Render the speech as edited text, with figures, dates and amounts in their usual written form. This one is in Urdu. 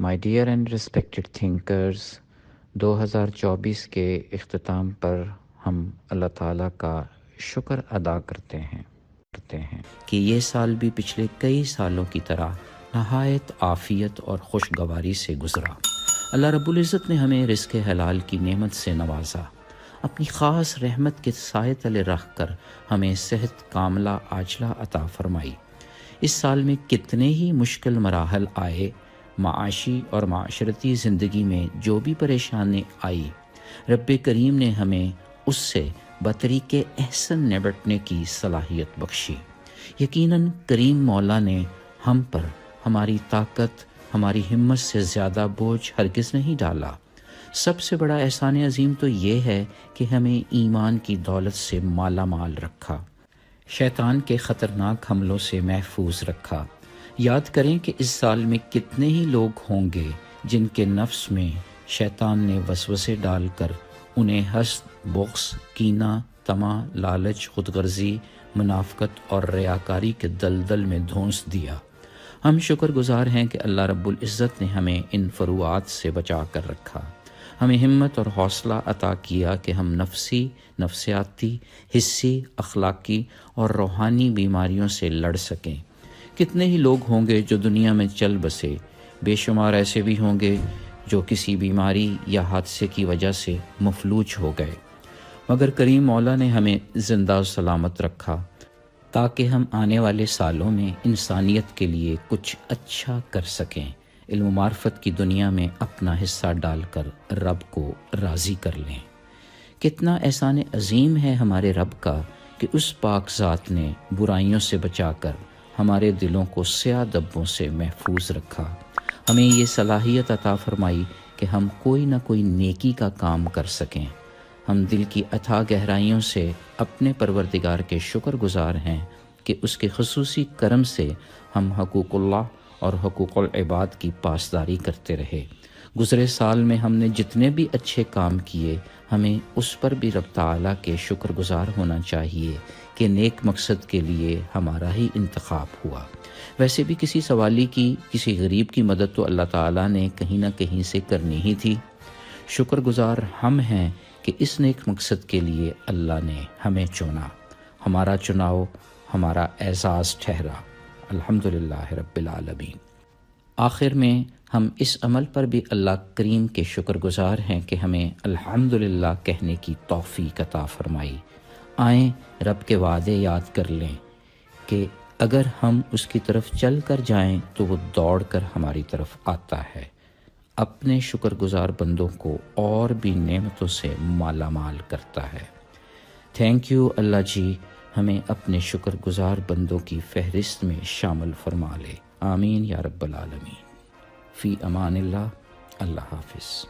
My dear and respected thinkers, 2024 کے اختتام پر ہم اللہ تعالیٰ کا شکر ادا کرتے ہیں کہ یہ سال بھی پچھلے کئی سالوں کی طرح نہایت عافیت اور خوشگواری سے گزرا۔ اللہ رب العزت نے ہمیں رزق حلال کی نعمت سے نوازا، اپنی خاص رحمت کے سائے تلے رکھ کر ہمیں صحت کاملہ عاجلہ عطا فرمائی۔ اس سال میں کتنے ہی مشکل مراحل آئے، معاشی اور معاشرتی زندگی میں جو بھی پریشانی آئی، رب کریم نے ہمیں اس سے بطریق احسن نمٹنے کی صلاحیت بخشی۔ یقیناً کریم مولا نے ہم پر ہماری طاقت، ہماری ہمت سے زیادہ بوجھ ہرگز نہیں ڈالا۔ سب سے بڑا احسان عظیم تو یہ ہے کہ ہمیں ایمان کی دولت سے مالا مال رکھا، شیطان کے خطرناک حملوں سے محفوظ رکھا۔ یاد کریں کہ اس سال میں کتنے ہی لوگ ہوں گے جن کے نفس میں شیطان نے وسوسے ڈال کر انہیں حسد، بغض، کینہ، طمع، لالچ، خود غرضی، منافقت اور ریاکاری کے دلدل میں دھونس دیا۔ ہم شکر گزار ہیں کہ اللہ رب العزت نے ہمیں ان فروعات سے بچا کر رکھا، ہمیں ہمت اور حوصلہ عطا کیا کہ ہم نفسی، نفسیاتی، حسی، اخلاقی اور روحانی بیماریوں سے لڑ سکیں۔ کتنے ہی لوگ ہوں گے جو دنیا میں چل بسے، بے شمار ایسے بھی ہوں گے جو کسی بیماری یا حادثے کی وجہ سے مفلوج ہو گئے، مگر کریم مولا نے ہمیں زندہ و سلامت رکھا تاکہ ہم آنے والے سالوں میں انسانیت کے لیے کچھ اچھا کر سکیں، علم و معرفت کی دنیا میں اپنا حصہ ڈال کر رب کو راضی کر لیں۔ کتنا احسان عظیم ہے ہمارے رب کا کہ اس پاک ذات نے برائیوں سے بچا کر ہمارے دلوں کو سیاہ دبوں سے محفوظ رکھا، ہمیں یہ صلاحیت عطا فرمائی کہ ہم کوئی نہ کوئی نیکی کا کام کر سکیں۔ ہم دل کی اتھاہ گہرائیوں سے اپنے پروردگار کے شکر گزار ہیں کہ اس کے خصوصی کرم سے ہم حقوق اللہ اور حقوق العباد کی پاسداری کرتے رہے۔ گزرے سال میں ہم نے جتنے بھی اچھے کام کیے، ہمیں اس پر بھی رب تعالیٰ کے شکر گزار ہونا چاہیے کہ نیک مقصد کے لیے ہمارا ہی انتخاب ہوا۔ ویسے بھی کسی سوالی کی، کسی غریب کی مدد تو اللہ تعالیٰ نے کہیں نہ کہیں سے کرنی ہی تھی۔ شکر گزار ہم ہیں کہ اس نیک مقصد کے لیے اللہ نے ہمیں چنا، ہمارا چناؤ ہمارا اعزاز ٹھہرا۔ الحمدللہ رب العالمین۔ آخر میں ہم اس عمل پر بھی اللہ کریم کے شکر گزار ہیں کہ ہمیں الحمدللہ کہنے کی توفیق عطا فرمائی۔ آئیں رب کے وعدے یاد کر لیں کہ اگر ہم اس کی طرف چل کر جائیں تو وہ دوڑ کر ہماری طرف آتا ہے، اپنے شکر گزار بندوں کو اور بھی نعمتوں سے مالا مال کرتا ہے۔ تھینک یو اللہ جی، ہمیں اپنے شکر گزار بندوں کی فہرست میں شامل فرما لے۔ آمین یا رب العالمین۔ فی امان اللہ، اللہ حافظ۔